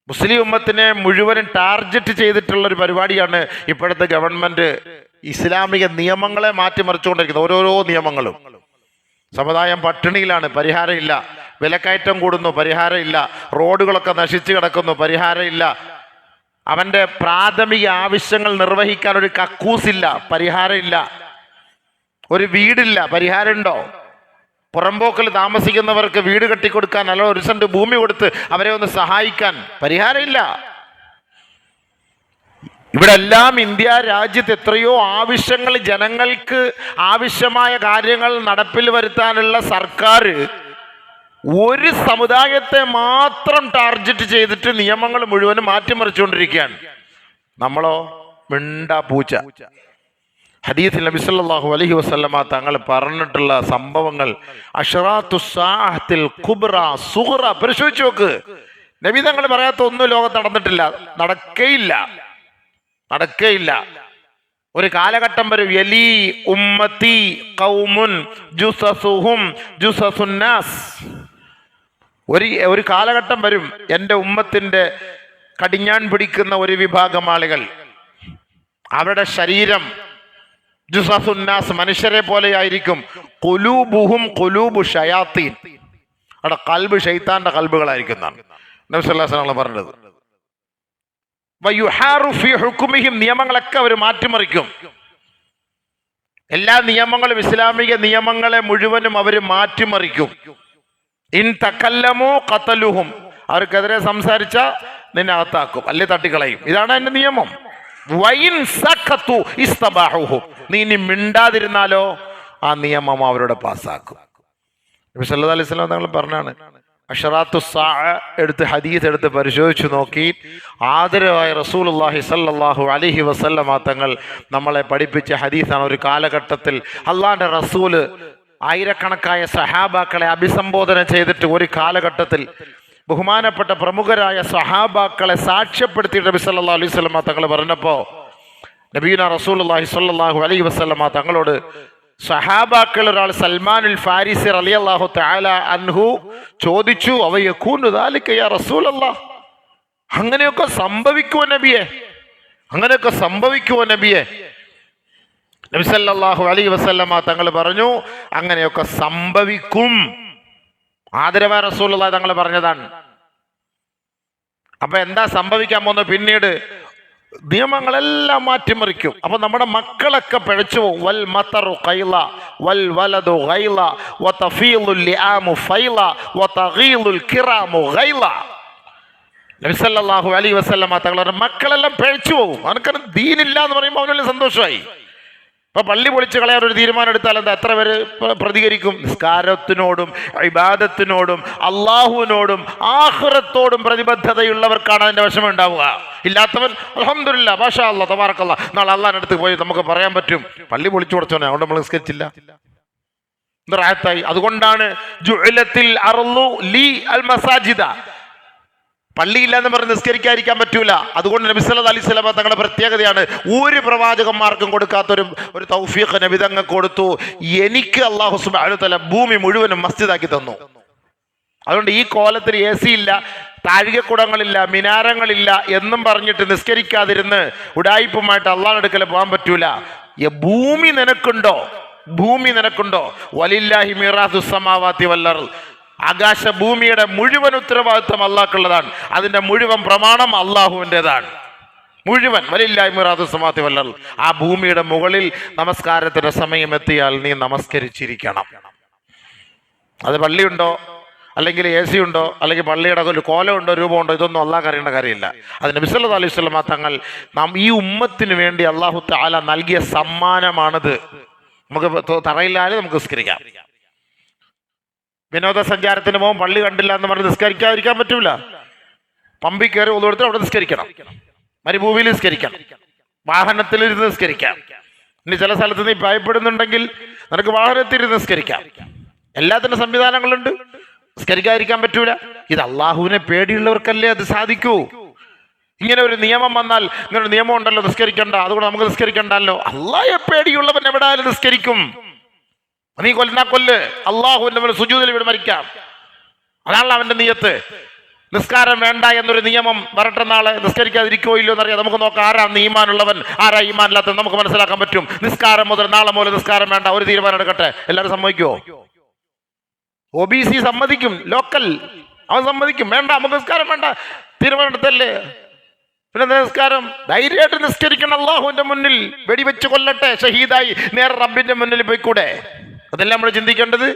മുസ്ലിം ഉമ്മത്തിനെ മുഴുവനും ടാർഗറ്റ് ചെയ്തിട്ടുള്ള ഒരു പരിപാടിയാണ് ഇപ്പോഴത്തെ ഗവൺമെന്റ് ഇസ്ലാമിക നിയമങ്ങളെ മാറ്റിമറിച്ചുകൊണ്ടിരിക്കുന്നത്. ഓരോരോ നിയമങ്ങളും. സമുദായം പട്ടിണിയിലാണ്, പരിഹാരമില്ല. വിലക്കയറ്റം കൂടുന്നു, പരിഹാരമില്ല. റോഡുകളൊക്കെ നശിച്ചു കിടക്കുന്നു, പരിഹാരമില്ല. അവൻ്റെ പ്രാഥമിക ആവശ്യങ്ങൾ നിർവഹിക്കാൻ ഒരു കക്കൂസില്ല, പരിഹാരമില്ല. ഒരു വീടില്ല, പരിഹാരമുണ്ടോ? പുറമ്പോക്കിൽ താമസിക്കുന്നവർക്ക് വീട് കെട്ടിക്കൊടുക്കാൻ, അല്ല 1 സെന്റ് ഭൂമി കൊടുത്ത് അവരെ ഒന്ന് സഹായിക്കാൻ പരിഹാരമില്ല. ഇവിടെ എല്ലാം ഇന്ത്യ രാജ്യത്ത് എത്രയോ ആവശ്യങ്ങൾ, ജനങ്ങൾക്ക് ആവശ്യമായ കാര്യങ്ങൾ നടപ്പിൽ വരുത്താനുള്ള സർക്കാർ ഒരു സമുദായത്തെ മാത്രം ടാർഗറ്റ് ചെയ്തിട്ട് നിയമങ്ങൾ മുഴുവനും മാറ്റിമറിച്ചുകൊണ്ടിരിക്കുകയാണ്. നമ്മളോ മിണ്ടാ പൂച്ച. ഹദീസിൽ നബി സല്ലല്ലാഹു അലൈഹി വസല്ലമ തങ്ങൾ പറഞ്ഞിട്ടുള്ള സംഭവങ്ങൾ അശ്റാത്തുസ്സാഅത്തിൽ കുബ്ര സുഗ്റ പരിശോധിച്ച് നോക്ക്. നബി തങ്ങൾ പറയാത്ത ഒന്നും ലോകത്ത് നടന്നിട്ടില്ല, നടക്കേയില്ല. ഒരു കാലഘട്ടം വരും, യലി ഉമ്മത്തി ഖൗമുൻ ജുസസുഹും ജുസസുന്നാസ്. ഒരു കാലഘട്ടം വരും, എൻ്റെ ഉമ്മത്തിന്റെ കടിഞ്ഞാൻ പിടിക്കുന്ന ഒരു വിഭാഗം ആളുകൾ, അവരുടെ ശരീരം ജുസസുന്നാസ് മനുഷ്യരെ പോലെയായിരിക്കും. ഖുലൂബുഹും ഖുലൂബു ശയാത്തീൻ, അവിടെ കൽബ് ശൈത്താന്റെ കൽബുകളായിരിക്കും എന്നാണ് നബി സല്ലല്ലാഹു അലൈഹി വസല്ലം പറഞ്ഞത്. വയുഹാറു ഫീ ഹുക്മിഹിം, നിയമങ്ങളൊക്കെ അവർ മാറ്റിമറിക്കും. എല്ലാ നിയമങ്ങളും, ഇസ്ലാമിക നിയമങ്ങളെ മുഴുവനും അവർ മാറ്റിമറിക്കും. ഇൻ തകല്ലമു ഖതലുഹും, അവർക്കെതിരെ സംസാരിച്ച നിന്നെ അകത്താക്കും, അല്ലെ തട്ടിക്കളയും. ഇതാണ് അതിന്റെ നിയമം. വൈൻ സഖതു ഇസ്തബാഹുഹും, നീ ഇനി മിണ്ടാതിരുന്നാലോ ആ നിയമം അവരുടെ പാസ്സാക്കും. നബി സല്ലല്ലാഹു അലൈഹി വസല്ലം തങ്ങൾ പറഞ്ഞാണ്, അശ്റാത്തുസ്സാഅ എടുത്ത് ഹദീസ് എടുത്ത് പരിശോധിച്ചു നോക്കി ആദരവായ റസൂലുള്ളാഹി സ്വല്ലല്ലാഹു അലൈഹി വസല്ലമ തങ്ങൾ നമ്മളെ പഠിപ്പിച്ച ഹദീസാണ്. ഒരു കാലഘട്ടത്തിൽ അള്ളാന്റെ റസൂല് ആയിരക്കണക്കായ സഹാബാക്കളെ അഭിസംബോധന ചെയ്തിട്ട് ഒരു കാലഘട്ടത്തിൽ ബഹുമാനപ്പെട്ട പ്രമുഖരായ സഹാബാക്കളെ സാക്ഷ്യപ്പെടുത്തിയിട്ട് നബി സല്ലല്ലാഹു അലൈഹി വസല്ലമ തങ്ങൾ പറഞ്ഞപ്പോൾ നബീന റസൂലുള്ളാഹി സ്വല്ലല്ലാഹു അലൈഹി വസല്ലമ തങ്ങളോട് സഹാബാക്കൾ ഒരാൾ സൽമാനുൽ ഫാരിസി റളിയല്ലാഹു തആല അൻഹു ചോദിച്ചു, അവയകൂനു ദാലിക യാ റസൂലല്ലാഹ്, അങ്ങനെയൊക്കെ സംഭവിക്കുമോ നബിയെ? നബി സല്ലല്ലാഹു അലൈഹി വസല്ലമ തങ്ങൾ പറഞ്ഞു, അങ്ങനെയൊക്കെ സംഭവിക്കും. ആദരവായ റസൂലുള്ളാഹി തങ്ങൾ പറഞ്ഞതാണ്. അപ്പൊ എന്താ സംഭവിക്കാൻ പോകുന്നത്? പിന്നീട് നിയമങ്ങളെല്ലാം മാറ്റിമറിക്കും. അപ്പൊ നമ്മുടെ മക്കളൊക്കെ പിഴച്ചു പോകും. വൽ മതറു ഖൈല വൽ വലദു ഖൈല വതഫീലുൽ ലിആമു ഫൈല വതഗീലുൽ കിറാമു ഖൈല. നബി സല്ലല്ലാഹു അലൈഹി വസല്ലമ തങ്ങളുടെ മക്കളെല്ലാം പിഴച്ചു പോകും. അവനക്ക് ദീനില്ല എന്ന് പറയുമ്പോൾ അവന് വലിയ സന്തോഷമായി. ഇപ്പൊ പള്ളി പൊളിച്ച് കളയാൻ ഒരു തീരുമാനം എടുത്താൽ എന്താ എത്ര പേര് പ്രതികരിക്കും? നിസ്കാരത്തിനോടും ഇബാദത്തിനോടും അള്ളാഹുവിനോടും ആഖിറത്തോടും പ്രതിബദ്ധതയുള്ളവർക്കാണ് അതിന്റെ വിഷമം ഉണ്ടാവുക. ഇല്ലാത്തവൻ അൽഹംദുലില്ലാ മാഷാ അല്ലാഹ് തബാറക്കല്ലാഹ്, നാളെ അള്ളാഹിന്റെ അടുത്ത് പോയി നമുക്ക് പറയാൻ പറ്റും പള്ളി പൊളിച്ചു കൊടുത്തോനെ, അതുകൊണ്ട് നമ്മൾ നിസ്കരിച്ചില്ല, റാഹത്തായി. അതുകൊണ്ടാണ് ജുഇലത്തിൽ അർളു ലി അൽ മസാജിദ, പള്ളിയില്ല എന്ന് പറഞ്ഞ് നിസ്കരിക്കാതിരിക്കാൻ പറ്റൂല. അതുകൊണ്ട് നബി സല്ലല്ലാഹു അലൈഹി വസല്ലം തങ്ങളുടെ പ്രത്യേകതയാണ്, ഒരു പ്രവാചകന്മാർക്കും കൊടുക്കാത്തൊരു തൗഫീഖ് നബി തങ്ങൾക്ക് കൊടുത്തു. എനിക്ക് അല്ലാഹു സുബ്ഹാനഹു വ തആല ഭൂമി മുഴുവനും മസ്ജിദാക്കി തന്നു. അതുകൊണ്ട് ഈ കോലത്തിൽ AC ഇല്ല, താഴികക്കുടങ്ങളില്ല, മിനാരങ്ങളില്ല എന്നും പറഞ്ഞിട്ട് നിസ്കരിക്കാതിരുന്ന് ഉഡായിപ്പുമായിട്ട് അള്ളാഹുവിന്റെ അടുക്കൽ പോകാൻ പറ്റൂല. ഭൂമി നിനക്കുണ്ടോ? വലില്ലാഹി മീറാസുസ് സമാവാതി വൽ അർള്, ആകാശ ഭൂമിയുടെ മുഴുവൻ ഉത്തരവാദിത്വം അള്ളാഹ്ക്കുള്ളതാണ്. അതിന്റെ മുഴുവൻ പ്രമാണം അള്ളാഹുവിൻ്റെതാണ്. മുഴുവൻ വലില്ലാഹി മീറാസുസ് സമാവാതി വൽ അർള്. ആ ഭൂമിയുടെ മുകളിൽ നമസ്കാരത്തിന്റെ സമയം എത്തിയാൽ നീ നമസ്കരിച്ചിരിക്കണം. അത് പള്ളിയുണ്ടോ, അല്ലെങ്കിൽ AC ഉണ്ടോ, അല്ലെങ്കിൽ പള്ളിയുടെ ഒരു കോലമുണ്ടോ, രൂപമുണ്ടോ, ഇതൊന്നും അള്ളാഹ് അറിയേണ്ട കാര്യമില്ല. അത് നബി സല്ലല്ലാഹു അലൈഹി വസല്ലം തങ്ങൾ ഈ ഉമ്മത്തിന് വേണ്ടി അല്ലാഹു തആല നൽകിയ സമ്മാനമാണിത്. നമുക്ക് തറയില്ലാതെ നമുക്ക് നിസ്കരിക്കാം. വിനോദസഞ്ചാരത്തിന് പോകും, പള്ളി കണ്ടില്ല എന്ന് പറഞ്ഞ് നിസ്കരിക്കാതിരിക്കാൻ പറ്റൂല. പമ്പി കയറി ഒന്നുകൊടുത്ത് അവിടെ നിസ്കരിക്കണം, മരുഭൂമിയിൽ നിസ്കരിക്കണം, വാഹനത്തിൽ ഇരുന്ന് നിസ്കരിക്കാം. ഇനി ചില സ്ഥലത്ത് നീ ഭയപ്പെടുന്നുണ്ടെങ്കിൽ നിനക്ക് വാഹനത്തിൽ ഇരുന്ന് നിസ്കരിക്കാം. എല്ലാത്തിനും സംവിധാനങ്ങളുണ്ട്, നിസ്കരിക്കാതിരിക്കാൻ പറ്റൂല. ഇത് അള്ളാഹുവിനെ പേടിയുള്ളവർക്കല്ലേ അത് സാധിക്കൂ. ഇങ്ങനെ ഒരു നിയമം വന്നാൽ, ഇങ്ങനെ ഒരു നിയമം ഉണ്ടല്ലോ നിസ്കരിക്കണ്ട, അതുകൊണ്ട് നമുക്ക് നിസ്കരിക്കണ്ടല്ലോ. അള്ളാഹയെ പേടിയുള്ളവൻ എവിടെ ആയാലും നിസ്കരിക്കും. നീ കൊല്ല്, അള്ളാഹുവിന്റെ സുജൂദിൽ ഇവിടെ മരിക്കാം, അതാണല്ലോ അവന്റെ നിയത്ത്. നിസ്കാരം വേണ്ട എന്നൊരു നിയമം വരട്ടെ, നാളെ നിസ്കരിക്കാതിരിക്കോ ഇല്ലയോ എന്നറിയാം. നമുക്ക് നോക്കാം ആരാണ് ഈമാനുള്ളവൻ, ആരാ ഈമാനില്ലാത്തവൻ, നമുക്ക് മനസ്സിലാക്കാൻ പറ്റും. നിസ്കാരം മുതൽ നാളെ മുതൽ നിസ്കാരം വേണ്ട ഒരു തീരുമാനം എടുക്കട്ടെ. എല്ലാവരും സമ്മതിക്കുമോ? OBC സമ്മതിക്കും, ലോക്കൽ അവൻ സമ്മതിക്കും. വേണ്ട, നമുക്ക് നിസ്കാരം വേണ്ട, തീരുമാനം എടുത്തല്ലേ. പിന്നെ നിസ്കാരം ധൈര്യമായിട്ട് നിസ്കരിക്കണം. അള്ളാഹുവിന്റെ മുന്നിൽ വെടിവെച്ച് കൊല്ലട്ടെ, ഷഹീദായി നേരെ റബ്ബിന്റെ മുന്നിൽ പോയിക്കൂടെ? അതല്ല നമ്മൾ ചിന്തിക്കേണ്ടത്.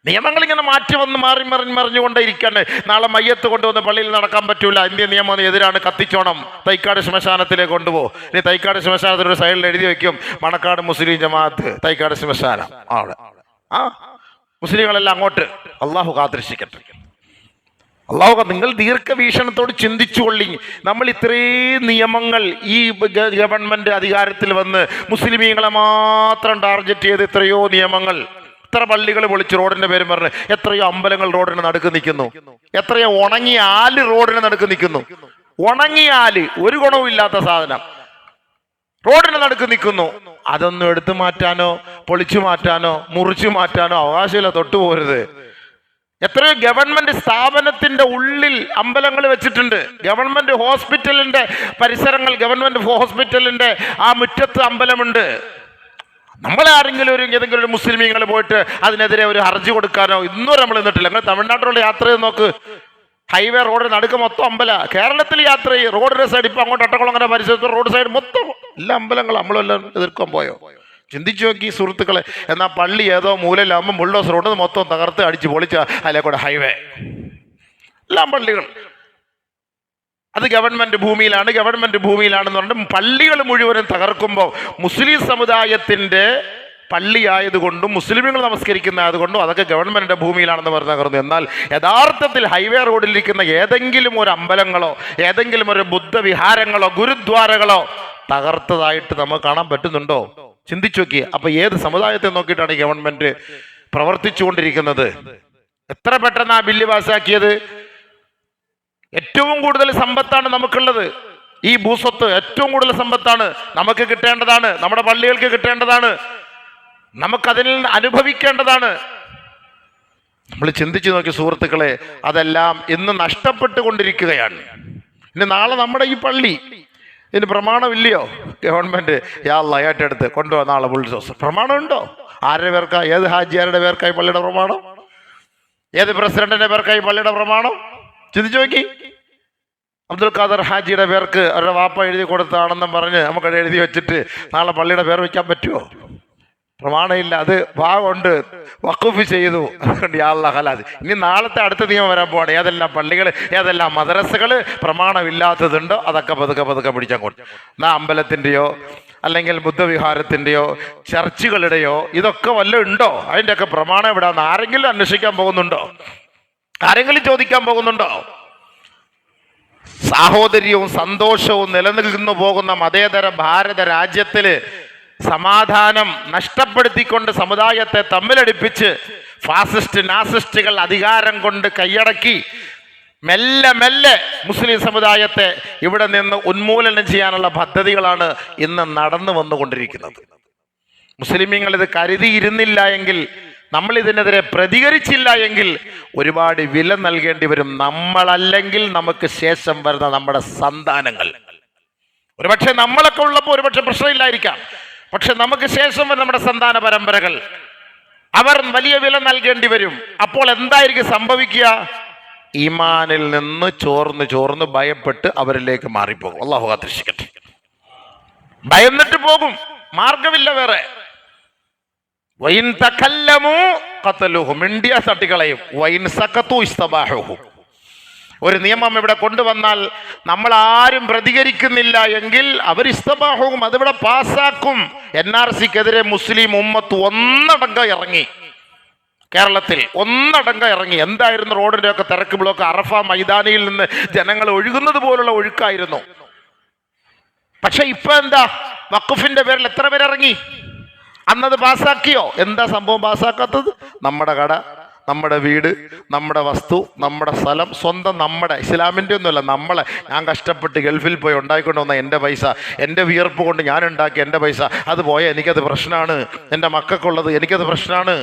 നിയമങ്ങൾ ഇങ്ങനെ മാറ്റി വന്ന് മറിഞ്ഞുകൊണ്ടേയിരിക്കാണ്. നാളെ മയ്യത്ത് കൊണ്ടുവന്ന് പള്ളിയിൽ നടക്കാൻ പറ്റൂല, ഇന്ത്യൻ നിയമം എതിരാണ്, കത്തിച്ചോണം, തൈക്കാട് ശ്മശാനത്തിലേക്ക് കൊണ്ടുപോകും. ഇനി തൈക്കാട് ശ്മശാനത്തിൽ ഒരു സൈഡിൽ എഴുതി വെക്കും, മണക്കാട് മുസ്ലിം ജമാഅത്ത് തൈക്കാട് ശ്മശാനം. അവിടെ മുസ്ലിങ്ങളെല്ലാം അങ്ങോട്ട്. അള്ളാഹു കാത്തിരക്ഷിക്കട്ടെ. അള്ളാഹു, നിങ്ങൾ ദീർഘവീക്ഷണത്തോട് ചിന്തിച്ചുകൊള്ളി. നമ്മൾ ഇത്രയും നിയമങ്ങൾ ഈ ഗവൺമെന്റ് അധികാരത്തിൽ വന്ന് മുസ്ലിമീങ്ങളെ മാത്രം ടാർഗറ്റ് ചെയ്ത് എത്രയോ നിയമങ്ങൾ, എത്ര പള്ളികൾ പൊളിച്ച് റോഡിന്റെ പേരും പറഞ്ഞ്, എത്രയോ അമ്പലങ്ങൾ റോഡിന് നടുക്ക് നിൽക്കുന്നു, എത്രയോ ഉണങ്ങിയ ആല് റോഡിന് നടുക്ക് നിൽക്കുന്നു. ഉണങ്ങിയ ആല്, ഒരു ഗുണവും ഇല്ലാത്ത സാധനം റോഡിന് നടുക്ക് നിൽക്കുന്നു. അതൊന്നും എടുത്തു മാറ്റാനോ പൊളിച്ചു മാറ്റാനോ മുറിച്ചു മാറ്റാനോ അവകാശമില്ല, തൊട്ടുപോകരുത്. എത്രയോ ഗവൺമെന്റ് സ്ഥാപനത്തിന്റെ ഉള്ളിൽ അമ്പലങ്ങൾ വെച്ചിട്ടുണ്ട്. ഗവൺമെന്റ് ഹോസ്പിറ്റലിന്റെ പരിസരങ്ങൾ, ഗവൺമെന്റ് ഹോസ്പിറ്റലിന്റെ ആ മുറ്റത്ത് അമ്പലമുണ്ട്. നമ്മളെ ആരെങ്കിലും ഏതെങ്കിലും ഒരു മുസ്ലിമീങ്ങൾ പോയിട്ട് അതിനെതിരെ ഒരു ഹർജി കൊടുക്കാനോ ഇന്നും നമ്മൾ നിന്നിട്ടില്ല. നിങ്ങൾ തമിഴ്നാട്ടിലുള്ള യാത്ര ചെയ്ത് നോക്ക്, ഹൈവേ റോഡ് നടുക്ക് മൊത്തം അമ്പല. കേരളത്തിൽ യാത്ര ചെയ്യും, റോഡിന്റെ സൈഡ് ഇപ്പൊ അങ്ങോട്ട് അട്ടക്കുളങ്ങര പരിസരത്ത് റോഡ് സൈഡ് മൊത്തം എല്ലാ അമ്പലങ്ങൾ നമ്മളെല്ലാം എതിർക്കാൻ പോയോ? ചിന്തിച്ചു നോക്കി സുഹൃത്തുക്കളെ. എന്നാൽ പള്ളി ഏതോ മൂലയിലാകുമ്പോൾ ബുൾഡോസർ റോഡ് മൊത്തം തകർത്ത് അടിച്ച് പൊളിച്ച അതിലെ കൂടെ ഹൈവേ, എല്ലാം പള്ളികൾ. അത് ഗവൺമെന്റ് ഭൂമിയിലാണെന്ന് പറഞ്ഞിട്ട് പള്ളികൾ മുഴുവനും തകർക്കുമ്പോൾ മുസ്ലിം സമുദായത്തിന്റെ പള്ളിയായതുകൊണ്ടും മുസ്ലിമുകൾ നമസ്കരിക്കുന്ന ആയതുകൊണ്ടും അതൊക്കെ ഗവൺമെന്റിന്റെ ഭൂമിയിലാണെന്ന് പറഞ്ഞ് തകർന്നു. എന്നാൽ യഥാർത്ഥത്തിൽ ഹൈവേ റോഡിലിരിക്കുന്ന ഏതെങ്കിലും ഒരു അമ്പലങ്ങളോ ഏതെങ്കിലും ഒരു ബുദ്ധവിഹാരങ്ങളോ ഗുരുദ്വാരകളോ തകർത്തതായിട്ട് നമുക്ക് കാണാൻ പറ്റുന്നുണ്ടോ? ചിന്തിച്ചു നോക്കി. അപ്പൊ ഏത് സമുദായത്തെ നോക്കിയിട്ടാണ് ഈ ഗവൺമെന്റ് പ്രവർത്തിച്ചുകൊണ്ടിരിക്കുന്നത്? എത്ര പെട്ടെന്ന് ആ ബില്ല് പാസ്സാക്കിയത്. ഏറ്റവും കൂടുതൽ സമ്പത്താണ് നമുക്കുള്ളത്. ഈ ഭൂസ്വത്ത് ഏറ്റവും കൂടുതൽ സമ്പത്താണ്, നമുക്ക് കിട്ടേണ്ടതാണ്, നമ്മുടെ പള്ളികൾക്ക് കിട്ടേണ്ടതാണ്, നമുക്കതിൽ നിന്ന് അനുഭവിക്കേണ്ടതാണ്. നമ്മൾ ചിന്തിച്ചു നോക്കി സുഹൃത്തുക്കളെ, അതെല്ലാം ഇന്ന് നഷ്ടപ്പെട്ടുകൊണ്ടിരിക്കുകയാണ്. ഇനി നാളെ നമ്മുടെ ഈ പള്ളി ഇതിന് പ്രമാണമില്ലയോ? ഗവൺമെന്റ് ഏറ്റെടുത്ത് കൊണ്ടുപോകാൻ നാളെ ബുൾഡോസർ. പ്രമാണമുണ്ടോ? ആരുടെ പേർക്കാ? ഏത് ഹാജിയാരുടെ പേർക്കായി പള്ളിയുടെ പ്രമാണം? ഏത് പ്രസിഡന്റിന്റെ പേർക്കായി പള്ളിയുടെ പ്രമാണം? ചിന്തിച്ചു നോക്കി. അബ്ദുൽ ഖാദർ ഹാജിയുടെ പേർക്ക് അവരുടെ വാപ്പ എഴുതി കൊടുത്താണെന്നും പറഞ്ഞ് നമുക്കത് എഴുതി വെച്ചിട്ട് നാളെ പള്ളിയുടെ പേർ വയ്ക്കാൻ പറ്റുമോ? പ്രമാണമില്ല. അത് ഭാഗമുണ്ട്, വഖഫ് ചെയ്തു, അതുകൊണ്ട് യാ അല്ലാഹ് ഹലാൽ. ഇനി നാളത്തെ അടുത്ത നിയമം വരാൻ പോവാണ്. ഏതെല്ലാം പള്ളികൾ ഏതെല്ലാം മദ്രസകൾ പ്രമാണമില്ലാത്തതുണ്ടോ അതൊക്കെ പതുക്കെ പിടിച്ചാൽ കൊടുക്കും. എന്നാ അമ്പലത്തിൻ്റെയോ അല്ലെങ്കിൽ ബുദ്ധവിഹാരത്തിൻ്റെയോ ചർച്ചുകളുടെയോ ഇതൊക്കെ വല്ലതും ഉണ്ടോ? അതിൻ്റെയൊക്കെ പ്രമാണം എവിടെയാണെന്ന് ആരെങ്കിലും അന്വേഷിക്കാൻ പോകുന്നുണ്ടോ? ആരെങ്കിലും ചോദിക്കാൻ പോകുന്നുണ്ടോ? സാഹോദര്യവും സന്തോഷവും നിലനിൽക്കുന്നു പോകുന്ന മതേതര ഭാരത രാജ്യത്തില് സമാധാനം നഷ്ടപ്പെടുത്തിക്കൊണ്ട് സമുദായത്തെ തമ്മിലടിപ്പിച്ച് ഫാസിസ്റ്റ് നാസിസ്റ്റുകൾ അധികാരം കൊണ്ട് കൈയടക്കി മെല്ലെ മുസ്ലിം സമുദായത്തെ ഇവിടെ നിന്ന് ഉന്മൂലനം ചെയ്യാനുള്ള പദ്ധതികളാണ് ഇന്ന് നടന്നു വന്നുകൊണ്ടിരിക്കുന്നത്. മുസ്ലിമീങ്ങൾ ഇത് കരുതിയിരുന്നില്ല എങ്കിൽ, നമ്മൾ ഇതിനെതിരെ പ്രതികരിച്ചില്ല എങ്കിൽ ഒരുപാട് വില നൽകേണ്ടി വരും. നമ്മളല്ലെങ്കിൽ നമുക്ക് ശേഷം വരുന്ന നമ്മുടെ സന്താനങ്ങൾ. ഒരുപക്ഷെ നമ്മളൊക്കെ ഉള്ളപ്പോൾ ഒരുപക്ഷെ പ്രശ്നമില്ലായിരിക്കാം, പക്ഷെ നമുക്ക് ശേഷം വരുന്ന നമ്മുടെ സന്താന പരമ്പരകൾ അവർ വലിയ വില നൽകേണ്ടി വരും. അപ്പോൾ എന്തായിരിക്കും സംഭവിക്കുക? ഈമാനിൽ നിന്ന് ചോർന്ന് ഭയപ്പെട്ട് അവരിലേക്ക് മാറിപ്പോകും. അല്ലാഹു കാത്തിരക്ഷിക്കട്ടെ. ഭയന്നിട്ട് പോകും, മാർഗമില്ല വേറെ. വൈൻ തകല്ലമു ഖതലുഹു, മിണ്ടിയ തട്ടികളയും. വൈൻ സഖതു ഇസ്തബാഹുഹു. ഒരു നിയമം ഇവിടെ കൊണ്ടുവന്നാൽ നമ്മൾ ആരും പ്രതികരിക്കുന്നില്ല എങ്കിൽ അവർ ഇസ്തബാഹും, അതിവിടെ പാസ്സാക്കും. NRCക്കെതിരെ മുസ്ലിം ഉമ്മത്ത് ഒന്നടങ്കം ഇറങ്ങി, കേരളത്തിൽ ഒന്നടങ്കം ഇറങ്ങി. എന്തായിരുന്നു റോഡിന്റെ ഒക്കെ തിരക്ക് ബ്ലോക്ക്? അറഫ മൈതാനിയിൽ നിന്ന് ജനങ്ങൾ ഒഴുകുന്നത് പോലുള്ള ഒഴുക്കായിരുന്നു. പക്ഷെ ഇപ്പൊ എന്താ? വഖഫിന്റെ പേരിൽ എത്ര പേരിറങ്ങി? അന്നത് പാസ്സാക്കിയോ? എന്താ സംഭവം പാസ്സാക്കാത്തത്? നമ്മുടെ കട, നമ്മുടെ വീട്, നമ്മുടെ വസ്തു, നമ്മുടെ സ്ഥലം, സ്വന്തം, നമ്മുടെ ഇസ്ലാമിൻ്റെ ഒന്നുമല്ല, നമ്മളെ ഞാൻ കഷ്ടപ്പെട്ട് ഗൾഫിൽ പോയി ഉണ്ടാക്കിക്കൊണ്ട് വന്ന എൻ്റെ പൈസ, എൻ്റെ വിയർപ്പ് കൊണ്ട് ഞാൻ ഉണ്ടാക്കിയ എൻ്റെ പൈസ, അത് പോയാൽ എനിക്കത് പ്രശ്നമാണ്. എൻ്റെ മക്കൾക്കുള്ളത് എനിക്കത് പ്രശ്നമാണ്.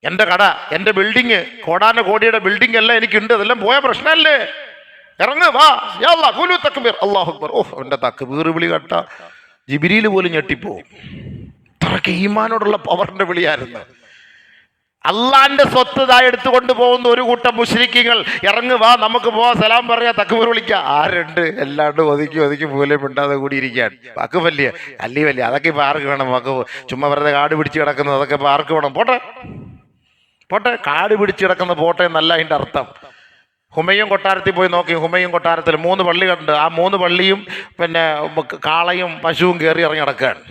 എൻ്റെ കട, എൻ്റെ ബിൽഡിങ്, കോടാന കോടിയുടെ ബിൽഡിംഗ് എല്ലാം എനിക്കുണ്ട്, അതെല്ലാം പോയ പ്രശ്നമല്ലേ? ഇറങ്ങ് വാ, യാ അല്ലാഹ് ഖുലു തക്ബീർ, അല്ലാഹു അക്ബർ. ഓ, അവൻ്റെ തക്ബീർ വിളി കേട്ട ജിബ്രീൽ പോലും ഞെട്ടിപ്പോവും. അത്രയ്ക്ക് ഈമാനോടുള്ള പവറിന്റെ വിളിയായിരുന്നു. അള്ളാന്റെ സ്വത്ത് എടുത്തുകൊണ്ട് പോകുന്ന ഒരു കൂട്ടം മുശ്രിക്കീങ്ങൾ, ഇറങ്ങ് വാ നമുക്ക് പോവാ, സലാം പറയാ, തക്ബീർ വിളിക്കുക. ആരുണ്ട്? എല്ലാണ്ട് ഒതുക്കി മൂലം മിണ്ടാതെ കൂടിയിരിക്കാൻ. വാക്ക് വലിയ അതൊക്കെ ഇപ്പൊ ആർക്ക് വേണം? വാക്ക് ചുമ്മാ വെറുതെ കാട് പിടിച്ച് കിടക്കുന്നത്, അതൊക്കെ ഇപ്പൊ ആർക്ക് വേണം? പോട്ടെ, കാട് പിടിച്ച് കിടക്കുന്ന പോട്ടെ എന്നല്ല അതിന്റെ അർത്ഥം. ഹുമയൂൺ കൊട്ടാരത്തിൽ പോയി നോക്കി. ഹുമയൂൺ കൊട്ടാരത്തിൽ 3 പള്ളി കണ്ട്. ആ 3 പള്ളിയും പിന്നെ കാളയും പശുവും കയറി ഇറങ്ങി നടക്കുകയാണ്.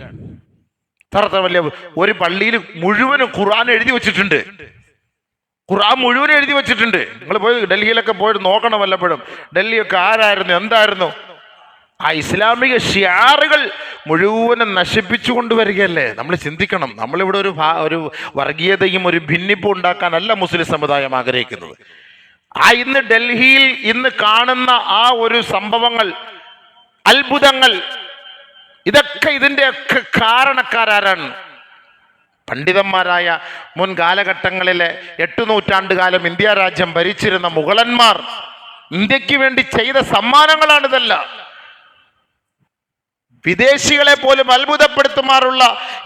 അത്ര വലിയ ഒരു പള്ളിയിൽ മുഴുവനും ഖുർആൻ എഴുതി വെച്ചിട്ടുണ്ട്. നിങ്ങൾ പോയി ഡൽഹിയിലൊക്കെ പോയിട്ട് നോക്കണം വല്ലപ്പോഴും. ഡൽഹിയൊക്കെ ആരായിരുന്നു, എന്തായിരുന്നു? ആ ഇസ്ലാമിക ഷിയാറുകൾ മുഴുവനും നശിപ്പിച്ചു കൊണ്ടുവരികയല്ലേ. നമ്മൾ ചിന്തിക്കണം. നമ്മളിവിടെ ഒരു വർഗീയതയും ഒരു ഭിന്നിപ്പും ഉണ്ടാക്കാനല്ല മുസ്ലിം സമുദായം ആഗ്രഹിക്കുന്നത്. ഇന്ന് ഡൽഹിയിൽ ഇന്ന് കാണുന്ന ആ ഒരു സംഭവങ്ങൾ, അത്ഭുതങ്ങൾ, ഇതൊക്കെ ഇതിൻ്റെയൊക്കെ കാരണക്കാരാരാണ്? പണ്ഡിതന്മാരായ മുൻ കാലഘട്ടങ്ങളിലെ 8 നൂറ്റാണ്ട് കാലം ഇന്ത്യ രാജ്യം ഭരിച്ചിരുന്ന മുഗളന്മാർ ഇന്ത്യക്ക് വേണ്ടി ചെയ്ത സമ്മാനങ്ങളാണിതല്ല. വിദേശികളെ പോലും അത്ഭുതപ്പെടുത്തുമാറുള്ള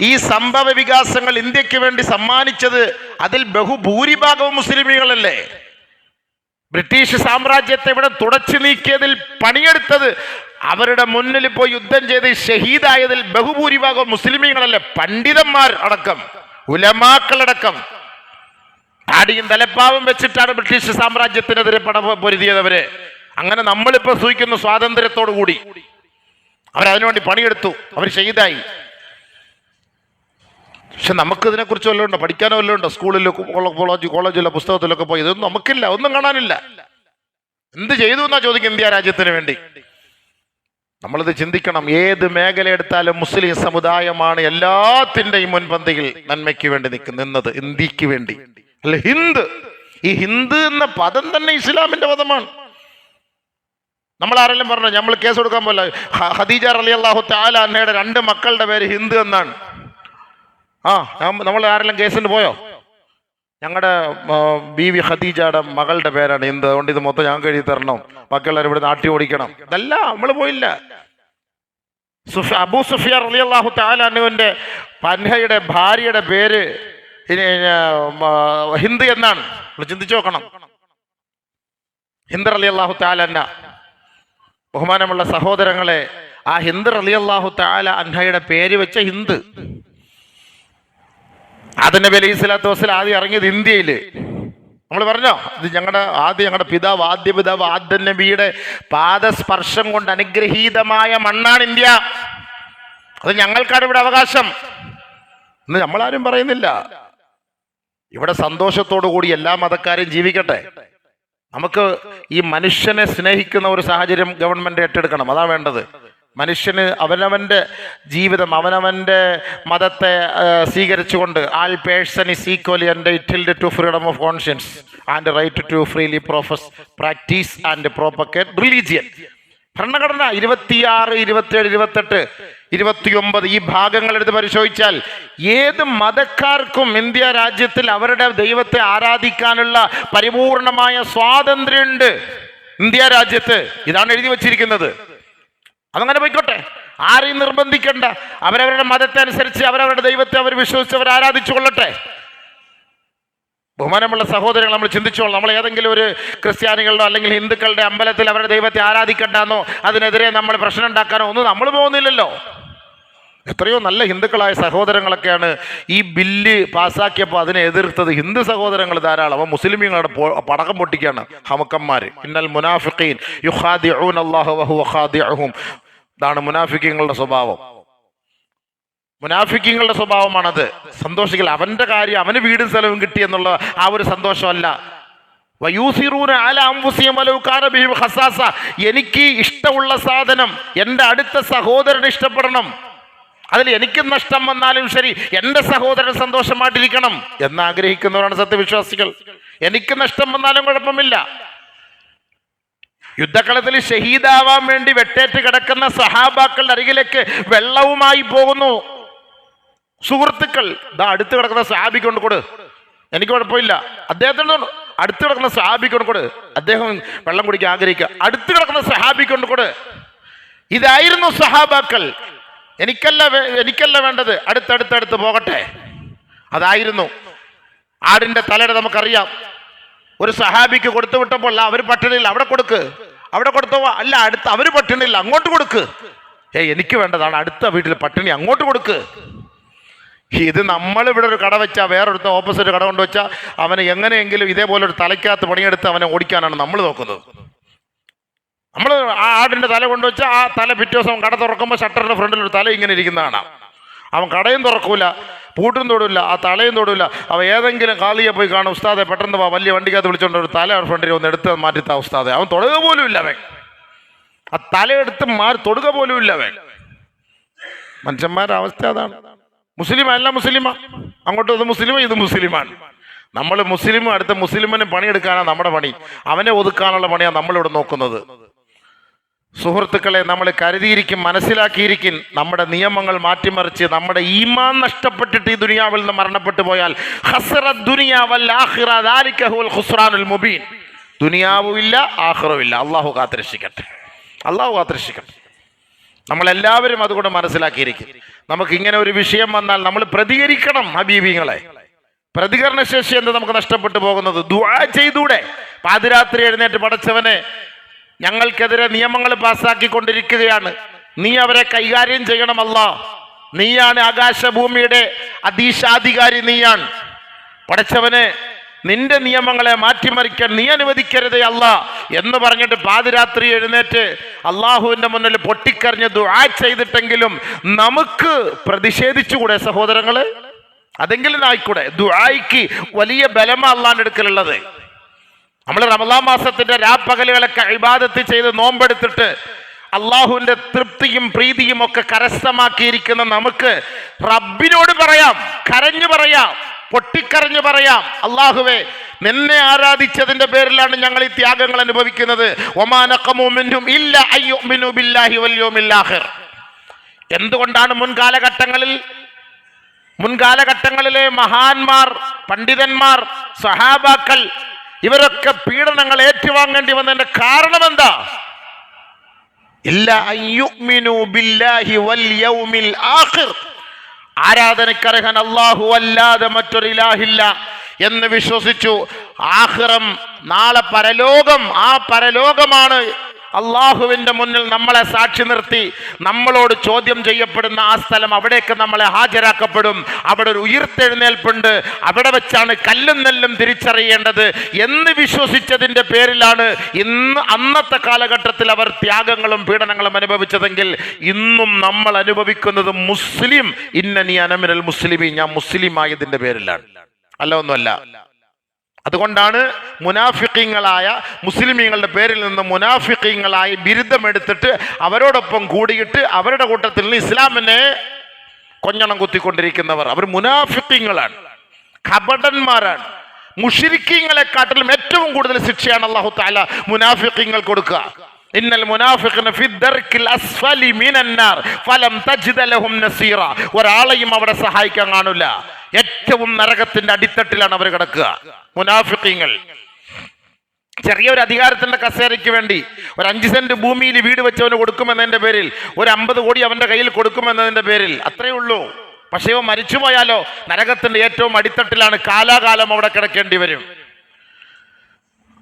ഈ സംഭവ വികാസങ്ങൾ ഇന്ത്യക്ക് വേണ്ടി സമ്മാനിച്ചത് അതിൽ ബഹുഭൂരിഭാഗവും മുസ്ലിമീങ്ങളല്ലേ. ബ്രിട്ടീഷ് സാമ്രാജ്യത്തെ ഇവിടെ തുടച്ചു നീക്കിയതിൽ പണിയെടുത്തത്, അവരുടെ മുന്നിൽ പോയി യുദ്ധം ചെയ്ത് ഷഹീദായതിൽ ബഹുഭൂരിഭാഗം മുസ്ലിമീങ്ങളല്ലേ. പണ്ഡിതന്മാർ അടക്കം, ഉലമാക്കളടക്കം താടിയും തലപ്പാവും വെച്ചിട്ടാണ് ബ്രിട്ടീഷ് സാമ്രാജ്യത്തിനെതിരെ പൊരുതിയതവര്. അങ്ങനെ നമ്മളിപ്പോ സൂചിക്കുന്ന സ്വാതന്ത്ര്യത്തോടു കൂടി അവരതിനുവേണ്ടി പണിയെടുത്തു, അവർ ഷഹീദായി. പക്ഷെ നമുക്ക് ഇതിനെക്കുറിച്ച് വല്ലതും ഉണ്ടോ? പഠിക്കാനോ വല്ലതും ഉണ്ടോ? സ്കൂളിലോ കോളേജിലോ പുസ്തകത്തിലൊക്കെ പോയി ഇതൊന്നും നമുക്കില്ല, ഒന്നും കാണാനില്ല. എന്ത് ചെയ്തു എന്നാ ചോദിക്കും ഇന്ത്യ രാജ്യത്തിന് വേണ്ടി. നമ്മളിത് ചിന്തിക്കണം. ഏത് മേഖല എടുത്താലും മുസ്ലിം സമുദായമാണ് എല്ലാത്തിൻ്റെയും മുൻപന്തിയിൽ നന്മയ്ക്ക് വേണ്ടി നിന്നത്, ഇന്ത്യക്ക് വേണ്ടി. അല്ല ഹിന്ദ്, ഈ ഹിന്ദ് എന്ന പദം തന്നെ ഇസ്ലാമിന്റെ പദമാണ്. നമ്മൾ ആരെങ്കിലും പറഞ്ഞു നമ്മൾ കേസ് കൊടുക്കാൻ പോലെ ഖദീജ റളിയല്ലാഹു തആല അൻഹയുടെ 2 മക്കളുടെ പേര് ഹിന്ദ് എന്നാണ്. നമ്മൾ ആരെല്ലാം കേസിന് പോയോ? ഞങ്ങളുടെ ബീവി ഖദീജയുടെ മകളുടെ പേരാണ് ഹിന്ദ്, അതുകൊണ്ട് ഇത് മൊത്തം ഞങ്ങൾക്ക് എഴുതി തരണം, ബാക്കിയുള്ളവർ ഇവിടെ നാട്ടി ഓടിക്കണം, ഇതല്ല നമ്മൾ പോയില്ല. അബൂ സുഫിയാൻ റളിയല്ലാഹു തആല അൻഹുവിന്റെ അൻഹയുടെ ഭാര്യയുടെ പേര് ഹിന്ദ് എന്നാണ്. ചിന്തിച്ചു നോക്കണം. ഹിന്ദ് റളിയല്ലാഹു തആല അൻഹ, ബഹുമാനമുള്ള സഹോദരങ്ങളെ, ആ ഹിന്ദ് റളിയല്ലാഹു തആല അൻഹയുടെ പേര് വെച്ച ഹിന്ദ്. ആദം നബി അലൈഹി സ്വലാത്തു വസ്സലാം ആദ്യം ഇറങ്ങിയത് ഇന്ത്യയിൽ. നമ്മൾ പറഞ്ഞോ, ഇത് ഞങ്ങളുടെ പിതാവ്, ആദ്യ പിതാവ് ആദം നബിയുടെ പാദസ്പർശം കൊണ്ട് അനുഗ്രഹീതമായ മണ്ണാണ് ഇന്ത്യ. അത് ഞങ്ങൾക്കാണ് ഇവിടെ അവകാശം എന്ന് നമ്മളാരും പറയുന്നില്ല. ഇവിടെ സന്തോഷത്തോടു കൂടി എല്ലാ മതക്കാരും ജീവിക്കട്ടെ. നമുക്ക് ഈ മനുഷ്യനെ സ്നേഹിക്കുന്ന ഒരു സാഹചര്യം ഗവൺമെന്റ് ഏറ്റെടുക്കണം. അതാ വേണ്ടത്. മനുഷ്യന് അവനവൻ്റെ ജീവിതം, അവനവൻ്റെ മതത്തെ സ്വീകരിച്ചുകൊണ്ട് ആൾ person is equally entitled to freedom of conscience and right to freely profess, practise and propagate religion. ഭരണഘടന 26, 27, 28, 29 ഈ ഭാഗങ്ങൾ എടുത്ത് പരിശോധിച്ചാൽ ഏത് മതക്കാർക്കും ഇന്ത്യ രാജ്യത്തിൽ അവരുടെ ദൈവത്തെ ആരാധിക്കാനുള്ള പരിപൂർണമായ സ്വാതന്ത്ര്യമുണ്ട് ഇന്ത്യ രാജ്യത്ത്. ഇതാണ് എഴുതി വച്ചിരിക്കുന്നത്. അതങ്ങനെ പോയിക്കോട്ടെ, ആരെയും നിർബന്ധിക്കണ്ട. അവരവരുടെ മതത്തെ അനുസരിച്ച് അവരവരുടെ ദൈവത്തെ അവർ വിശ്വസിച്ച് അവർ ആരാധിച്ചു കൊള്ളട്ടെ. ബഹുമാനമുള്ള സഹോദരങ്ങൾ, നമ്മൾ ചിന്തിച്ചോളാം. നമ്മൾ ഏതെങ്കിലും ഒരു ക്രിസ്ത്യാനികളുടെ അല്ലെങ്കിൽ ഹിന്ദുക്കളുടെ അമ്പലത്തിൽ അവരുടെ ദൈവത്തെ ആരാധിക്കണ്ടെന്നോ അതിനെതിരെ നമ്മൾ പ്രശ്നം ഉണ്ടാക്കാനോ ഒന്നും നമ്മൾ പോകുന്നില്ലല്ലോ. എത്രയോ നല്ല ഹിന്ദുക്കളായ സഹോദരങ്ങളൊക്കെയാണ് ഈ ബില്ല് പാസ്സാക്കിയപ്പോൾ അതിനെ എതിർത്തത്. ഹിന്ദു സഹോദരങ്ങൾ ധാരാളം. അപ്പോൾ മുസ്ലിമീങ്ങളുടെ പടക്കം പൊട്ടിക്കുകയാണ് ഹമക്കന്മാർ. ഇന്നൽ മുനാഫിഖീൻ യുഖാദിഊന അല്ലാഹ വഹുവ ഖാദിഉഹും. ഇതാണ് മുനാഫിക്കീങ്ങളുടെ സ്വഭാവം. മുനാഫിക്കീങ്ങളുടെ സ്വഭാവമാണത്. സന്തോഷിക്കൽ, അവന്റെ കാര്യം, അവന് വീടും സ്ഥലവും കിട്ടി എന്നുള്ള ആ ഒരു സന്തോഷമല്ല. വയൂസിറൂന അലാ അൻഫുസിഹിം വലൗ കാന ബിഹിം ഖസാസ. എനിക്ക് ഇഷ്ടമുള്ള സാധനം എൻ്റെ അടുത്ത സഹോദരന് ഇഷ്ടപ്പെടണം, അതിൽ എനിക്ക് നഷ്ടം വന്നാലും ശരി എൻ്റെ സഹോദരൻ സന്തോഷമായിട്ടിരിക്കണം എന്നാഗ്രഹിക്കുന്നവരാണ് സത്യവിശ്വാസികൾ. എനിക്ക് നഷ്ടം വന്നാലും കുഴപ്പമില്ല. യുദ്ധക്കളത്തിൽ ഷഹീദാവാൻ വേണ്ടി വെട്ടേറ്റ് കിടക്കുന്ന സഹാബാക്കളുടെ അരികിലേക്ക് വെള്ളവുമായി പോകുന്നു സുഹൃത്തുക്കൾ. ഇതാ അടുത്ത് കിടക്കുന്ന സഹാബിക്ക് കൊണ്ട് കൊടു, എനിക്ക് കുഴപ്പമില്ല. അദ്ദേഹത്തിന് അടുത്ത് കിടക്കുന്ന സഹാബിക്ക് കൊണ്ട് അദ്ദേഹം വെള്ളം കുടിക്കാൻ ആഗ്രഹിക്കുക, അടുത്ത് കിടക്കുന്ന സഹാബിക്ക് കൊണ്ട്. ഇതായിരുന്നു സഹാബാക്കൾ. എനിക്കല്ല വേണ്ടത്, അടുത്തടുത്തടുത്ത് പോകട്ടെ. അതായിരുന്നു. ആടിന്റെ തലയുടെ നമുക്കറിയാം, ഒരു സഹാബിക്ക് കൊടുത്തു വിട്ടപ്പോൾ അവർ പട്ടിണിയില്ല, അവിടെ കൊടുത്തോ, അല്ല അടുത്ത് അവർ പട്ടിണിയില്ല, അങ്ങോട്ട് കൊടുക്ക്. എനിക്ക് വേണ്ടതാണ് അടുത്ത വീട്ടിൽ പട്ടിണി, അങ്ങോട്ട് കൊടുക്ക്. ഇത് നമ്മൾ ഇവിടെ ഒരു കട വെച്ചാൽ, വേറൊരുത്ത ഓപ്പോസിറ്റ് കട കൊണ്ടുവച്ചാൽ അവനെ എങ്ങനെയെങ്കിലും ഇതേപോലെ ഒരു തലയ്ക്കകത്ത് പണിയെടുത്ത് അവനെ ഓടിക്കാനാണ് നമ്മൾ നോക്കുന്നത്. നമ്മൾ ആ ആടിന്റെ തല കൊണ്ടുവച്ചാൽ ആ തല പിറ്റേ ദിവസം കട തുറക്കുമ്പോൾ ഷട്ടറിന്റെ ഫ്രണ്ടിൽ ഒരു തല ഇങ്ങനെ ഇരിക്കുന്നതാണ്. അവൻ കടയും തുറക്കൂല, പൂട്ടും തൊടില്ല, ആ തലയും തൊടില്ല. അവൻ ഏതെങ്കിലും കാളിയെ പോയി കാണും, ഉസ്താദെ പെട്ടെന്ന് വലിയ വണ്ടിക്കകത്ത് വിളിച്ചോണ്ട് ഒരു തല ഫ്രണ്ടിൽ ഒന്ന് എടുത്ത് മാറ്റിത്താ ഉസ്താദെ. അവൻ തൊടുക പോലും ഇല്ല, അവൻ ആ തലയെടുത്ത് തൊടുക പോലും ഇല്ല അവൻ. മനുഷ്യന്മാരുടെ അവസ്ഥ അതാണ്. മുസ്ലിമാ അല്ല മുസ്ലിമാ, അങ്ങോട്ട് ഇത് മുസ്ലിമ ഇത് മുസ്ലിമാണ്. നമ്മൾ മുസ്ലിം അടുത്ത മുസ്ലിമിന് പണിയെടുക്കാനാണ് നമ്മുടെ പണി, അവനെ ഒതുക്കാനുള്ള പണിയാണ് നമ്മളിവിടെ നോക്കുന്നത്. സുഹൃത്തുക്കളെ, നമ്മൾ കരുതിയിരിക്കും, മനസ്സിലാക്കിയിരിക്കും. നമ്മുടെ നിയമങ്ങൾ മാറ്റിമറിച്ച് നമ്മുടെ ഈമാൻ നഷ്ടപ്പെട്ടിട്ട് ഈ ദുനിയാവിൽ നിന്ന് മരണപ്പെട്ടു പോയാൽ ദുനിയാവുമില്ല ആഖിറവുമില്ല. അള്ളാഹു കാത്തിരക്ഷിക്കട്ടെ, അള്ളാഹു കാത്തിരക്ഷിക്കട്ടെ. നമ്മളെല്ലാവരും അതുകൊണ്ട് മനസ്സിലാക്കിയിരിക്കും. നമുക്ക് ഇങ്ങനെ ഒരു വിഷയം വന്നാൽ നമ്മൾ പ്രതികരിക്കണം. ഹബീബിങ്ങളെ, പ്രതികരണശേഷി എന്താ നമുക്ക് നഷ്ടപ്പെട്ടു പോകുന്നത്? ദുആ ചെയ്തൂടെ? പാതിരാത്രി എഴുന്നേറ്റ് പടച്ചവനെ, ഞങ്ങൾക്കെതിരെ നിയമങ്ങൾ പാസ്സാക്കിക്കൊണ്ടിരിക്കുകയാണ്, നീ അവരെ കൈകാര്യം ചെയ്യണം അല്ലാ. നീയാണ് ആകാശഭൂമിയുടെ അധീശാധികാരി, നീയാണ് പടച്ചവനെ. നിന്റെ നിയമങ്ങളെ മാറ്റിമറിക്കാൻ നീ അനുവദിക്കരുതേ അല്ലാ എന്ന് പറഞ്ഞിട്ട് പാതിരാത്രി എഴുന്നേറ്റ് അള്ളാഹുവിന്റെ മുന്നിൽ പൊട്ടിക്കറിഞ്ഞ് ദുആ ചെയ്തിട്ടെങ്കിലും നമുക്ക് പ്രതിഷേധിച്ചുകൂടെ സഹോദരങ്ങളെ? അതെങ്കിലും ആയിക്കൂടെ? ദുആയ്ക്ക് വലിയ ബലമാ അള്ളാന്റെ അടുക്കലുള്ളത്. നമ്മൾ റമളാൻ മാസത്തിന്റെ രാപ്പകലുകളൊക്കെ ഇബാദത്ത് ചെയ്ത് നോമ്പെടുത്തിട്ട് അള്ളാഹുവിന്റെ തൃപ്തിയും പ്രീതിയും ഒക്കെ കരസ്ഥമാക്കിയിരിക്കുന്ന നമുക്ക് റബ്ബിനോട് പറയാം, കരഞ്ഞു പറയാം, പൊട്ടിക്കരഞ്ഞു പറയാം, അള്ളാഹുവേ, നിന്നെ ആരാധിച്ചതിന്റെ പേരിലാണ് ഞങ്ങൾ ഈ ത്യാഗങ്ങൾ അനുഭവിക്കുന്നത്. വമാ നഖമു മിൻഹും ഇല്ലാ അയ്യുമിനു ബില്ലാഹി വൽ യൗമിൽ ആഖിർ. എന്തുകൊണ്ടാണ് മുൻകാലഘട്ടങ്ങളിലെ മഹാന്മാർ, പണ്ഡിതന്മാർ, സഹാബാക്കൾ ഇവരൊക്കെ പീഡനങ്ങൾ ഏറ്റുവാങ്ങേണ്ടി വന്നതിന്റെ കാരണം എന്താ? ഇല്ലാ അയ്യുമിനു ബില്ലാഹി വൽ യൗമിൽ ആഖിർ. ആരാധനക്കർഹൻ അല്ലാഹു അല്ലാതെ മറ്റൊരു ഇലാഹില്ല എന്ന് വിശ്വസിച്ചു. ആഖിറം, നാളെ പരലോകം, ആ പരലോകമാണ് അള്ളാഹുവിന്റെ മുന്നിൽ നമ്മളെ സാക്ഷി നിർത്തി നമ്മളോട് ചോദ്യം ചെയ്യപ്പെടുന്ന ആ സ്ഥലം. അവിടേക്ക് നമ്മളെ ഹാജരാക്കപ്പെടും. അവിടെ ഒരു ഉയിർത്തെഴുന്നേൽപ്പുണ്ട്. അവിടെ വെച്ചാണ് കല്ലും നെല്ലും തിരിച്ചറിയേണ്ടത് എന്ന് വിശ്വസിച്ചതിന്റെ പേരിലാണ് അന്നത്തെ കാലഘട്ടത്തിൽ അവർ ത്യാഗങ്ങളും പീഡനങ്ങളും അനുഭവിച്ചതെങ്കിൽ ഇന്നും നമ്മൾ അനുഭവിക്കുന്നത് മുസ്ലിം ഇന്നനി അനമിനൽ മുസ്ലിമി, ഞാൻ മുസ്ലിം ആയതിന്റെ പേരിലാണ്, അല്ല ഒന്നുമല്ല. അതുകൊണ്ടാണ് മുനാഫിഖീങ്ങളായ മുസ്ലിമീങ്ങളുടെ പേരിൽ നിന്ന് മുനാഫിഖീങ്ങളായി ബിരുദമെടുത്തിട്ട് അവരോടൊപ്പം കൂടിയിട്ട് അവരുടെ കൂട്ടത്തിൽ നിന്ന് ഇസ്ലാമിനെ കൊഞ്ഞണം കുത്തിക്കൊണ്ടിരിക്കുന്നവർ. അവർ മുനാഫിഖീങ്ങളാണ്, കപടന്മാരാണ്. മുശ്രിക്കീങ്ങളെക്കാട്ടിലും ഏറ്റവും കൂടുതൽ ശിക്ഷയാണ് അല്ലാഹു തആല മുനാഫിഖീങ്ങൾ കൊടുക്കുക. ഇന്നൽ മുനാഫിഖീന ഫി ദർക്കിൽ അസ്ഫലി മിനന്നാർ ഫലം തജിദ ലഹും നസീറ. ഒരാളെയും അവിടെ സഹായിക്കാൻ കാണില്ല. ഏറ്റവും നരകത്തിന്റെ അടിത്തട്ടിലാണ് അവർ കിടക്കുക മുനാഫിഖീങ്ങൾ. ചെറിയൊരു അധികാരത്തിന്റെ കസേരയ്ക്ക് വേണ്ടി ഒരു 5 സെന്റ് ഭൂമിയിൽ വീട് വെച്ചവന് കൊടുക്കുമെന്നതിന്റെ പേരിൽ, ഒരു 50 കോടി അവന്റെ കയ്യിൽ കൊടുക്കുമെന്നതിന്റെ പേരിൽ, അത്രയേ ഉള്ളൂ. പക്ഷേ ഇവ മരിച്ചുപോയാലോ നരകത്തിന്റെ ഏറ്റവും അടിത്തട്ടിലാണ്, കാലാകാലം അവിടെ കിടക്കേണ്ടി വരും.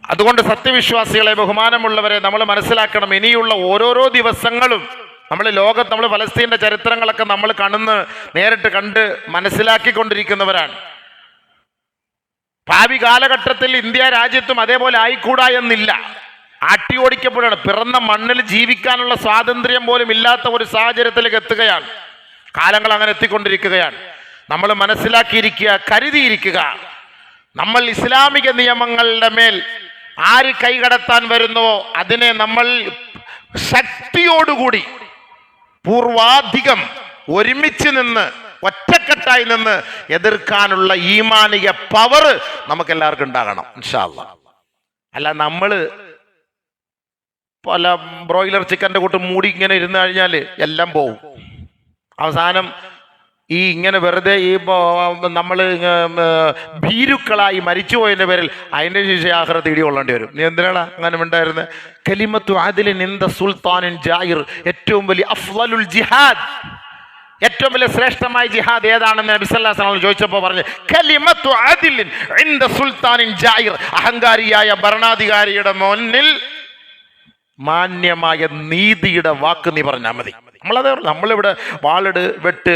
അതുകൊണ്ട് സത്യവിശ്വാസികളെ, ബഹുമാനമുള്ളവരെ, നമ്മൾ മനസ്സിലാക്കണം, ഇനിയുള്ള ഓരോരോ ദിവസങ്ങളും നമ്മൾ ഫലസ്തീന്റെ ചരിത്രങ്ങളൊക്കെ നമ്മൾ നേരിട്ട് കണ്ട് മനസ്സിലാക്കിക്കൊണ്ടിരിക്കുന്നവരാണ്. ഭാവി കാലഘട്ടത്തിൽ ഇന്ത്യ രാജ്യത്തും അതേപോലെ ആയിക്കൂടാ എന്നില്ല. ആട്ടി ഓടിക്കപ്പെടുകയാണ്. പിറന്ന മണ്ണിൽ ജീവിക്കാനുള്ള സ്വാതന്ത്ര്യം പോലും ഇല്ലാത്ത ഒരു സാഹചര്യത്തിലേക്ക് എത്തുകയാണ്. കാലങ്ങൾ അങ്ങനെ എത്തിക്കൊണ്ടിരിക്കുകയാണ്. നമ്മൾ മനസ്സിലാക്കിയിരിക്കുക, കരുതിയിരിക്കുക. നമ്മൾ ഇസ്ലാമിക നിയമങ്ങളുടെ മേൽ ആര് കൈകടത്താൻ വരുന്നുവോ അതിനെ നമ്മൾ ശക്തിയോടുകൂടി പൂർവാധികം ഒരുമിച്ച് നിന്ന് ഒറ്റക്കെട്ടായി നിന്ന് എതിർക്കാനുള്ള ഈമാനിക പവർ നമുക്ക് എല്ലാവർക്കും ഉണ്ടാകണം ഇൻഷാ അല്ലാഹ്. അല്ല നമ്മൾ പല ബ്രോയിലർ ചിക്കൻ്റെ കൂട്ട് മൂടി ഇങ്ങനെ ഇരുന്ന് കഴിഞ്ഞാൽ എല്ലാം പോവും. അവസാനം ഈ ഇങ്ങനെ വെറുതെ ഈ നമ്മൾ ഭീരുക്കളായി മരിച്ചുപോയതിൻ്റെ പേരിൽ അതിൻ്റെ ശിക്ഷ ആഖിറത്ത് ഇടി കൊള്ളേണ്ടി വരും. നീ എന്തിനാണ് അങ്ങനെ ഉണ്ടായിരുന്നത്? കലിമത്തു ആദിലിൻ ഇൻദ സുൽത്താനിൻ ജായിർ, ഏറ്റവും വലിയ അഫ്ളലുൽ ജിഹാദ്, ഏറ്റവും വലിയ ശ്രേഷ്ഠമായ ജിഹാദ് ഏതാണെന്ന് നബി സല്ലല്ലാഹു അലൈഹി വസല്ലം ചോദിച്ചപ്പോൾ പറഞ്ഞു കലിമത്തു ആദിലിൻ ഇൻദ സുൽത്താനിൻ ജായിർ, അഹങ്കാരിയായ ഭരണാധികാരിയുടെ മുന്നിൽ മാന്യമായ നീതിയുടെ വാക്ക് നീ പറഞ്ഞാൽ മതി. നമ്മളതേ നമ്മളിവിടെ വാളിട് വെട്ട്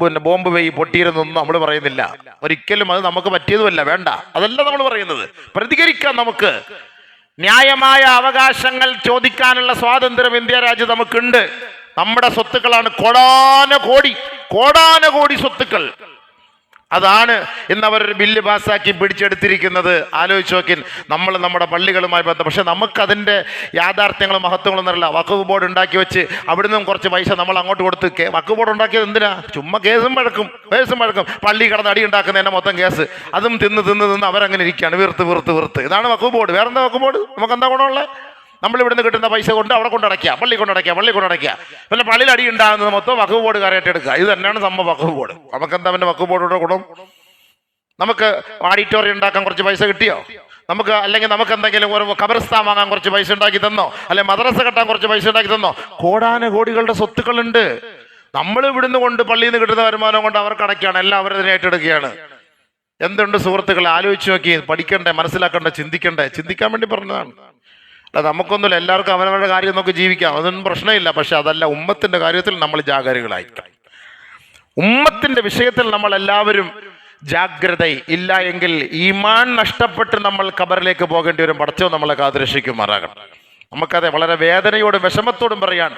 പിന്നെ ബോംബ് വെയ് പൊട്ടിയിരുന്നൊന്നും നമ്മൾ പറയുന്നില്ല. ഒരിക്കലും അത് നമുക്ക് പറ്റിയതുമല്ല, വേണ്ട, അതല്ല നമ്മൾ പറയുന്നത്. പ്രതികരിക്കാൻ നമുക്ക് ന്യായമായ അവകാശങ്ങൾ ചോദിക്കാനുള്ള സ്വാതന്ത്ര്യം ഇന്ത്യ രാജ്യത്ത് നമുക്കുണ്ട്. നമ്മുടെ സ്വത്തുക്കളാണ് കോടാനകോടി സ്വത്തുക്കൾ. അതാണ് ഇന്ന് അവരൊരു ബില്ല് പാസ്സാക്കി പിടിച്ചെടുത്തിരിക്കുന്നത്. ആലോചിച്ച് നോക്കിൻ, നമ്മൾ നമ്മുടെ പള്ളികളുമായി ബന്ധം. പക്ഷെ നമുക്കതിൻ്റെ യാഥാർത്ഥ്യങ്ങളും മഹത്വങ്ങളും അറിയില്ല. വഖഫ് ബോർഡ് ഉണ്ടാക്കി വെച്ച് അവിടുന്ന് കുറച്ച് പൈസ നമ്മൾ അങ്ങോട്ട് കൊടുത്ത് വഖഫ് ബോർഡ് ഉണ്ടാക്കിയത് എന്തിനാ? ചുമ്മാ കേസും വഴക്കും. പള്ളി കടന്ന് അടി ഉണ്ടാക്കുന്നതിൻ്റെ മൊത്തം കേസ്. അതും തിന്ന് അവരങ്ങനെ ഇരിക്കുകയാണ്, വീർത്ത്. ഇതാണ് വഖഫ് ബോർഡ്. വേറെന്താ വഖഫ് ബോർഡ്? നമുക്ക് എന്താ ഗുണമുള്ളത്? നമ്മൾ ഇവിടുന്ന് കിട്ടുന്ന പൈസ കൊണ്ട് അവിടെ കൊണ്ടടയ്ക്കുക, പള്ളി കൊണ്ടടയ്ക്കുക. പിന്നെ പള്ളിയിൽ അടി ഉണ്ടാകുന്നത് മൊത്തം വഖഫ് ബോർഡ് കയറിയിട്ടെടുക്കുക. ഇത് തന്നെയാണ് സംഭവം വഖഫ് ബോർഡ്. നമുക്കെന്താ പിന്നെ വഖഫ് ബോർഡോടെ ഗുണം? നമുക്ക് ഓഡിറ്റോറിയം ഉണ്ടാക്കാൻ കുറച്ച് പൈസ കിട്ടിയോ? അല്ലെങ്കിൽ നമുക്ക് എന്തെങ്കിലും ഒരു ഖബർസ്ഥാൻ വാങ്ങാൻ കുറച്ച് പൈസ ഉണ്ടാക്കി തന്നോ? അല്ലെങ്കിൽ മദ്രസ കെട്ടാൻ കുറച്ച് പൈസ ഉണ്ടാക്കി തന്നോ? കോടാനുകോടികളുടെ സ്വത്തുക്കളുണ്ട്. നമ്മൾ ഇവിടുന്ന് കൊണ്ട് പള്ളിയിൽ നിന്ന് കിട്ടുന്ന വരുമാനം കൊണ്ട് അവർക്ക് അടയ്ക്കുകയാണ്, എല്ലാം അവരതിനെ ഏറ്റെടുക്കുകയാണ്. എന്തുണ്ട് സുഹൃത്തുക്കളെ, ആലോചിച്ച് നോക്കി. പഠിക്കണ്ടേ, മനസ്സിലാക്കണ്ടേ, ചിന്തിക്കാൻ വേണ്ടി പറഞ്ഞതാണ്. അല്ല, നമുക്കൊന്നുമില്ല, എല്ലാവർക്കും അവനവരുടെ കാര്യം നോക്കി ജീവിക്കാം, അതൊന്നും പ്രശ്നമില്ല. പക്ഷെ അതല്ല, ഉമ്മത്തിന്റെ കാര്യത്തിൽ നമ്മൾ ജാഗരൂകരായിരിക്കണം. ഉമ്മത്തിന്റെ വിഷയത്തിൽ നമ്മൾ എല്ലാവരും ജാഗ്രത ഇല്ല എങ്കിൽ ഈമാൻ നഷ്ടപ്പെട്ട് നമ്മൾ ഖബറിലേക്ക് പോകേണ്ടി വരും. പടച്ചോ നമ്മളെ കാത്തുരക്ഷിക്കുമാറാകണം. നമുക്കത് വളരെ വേദനയോടും വിഷമത്തോടും പറയാൻ,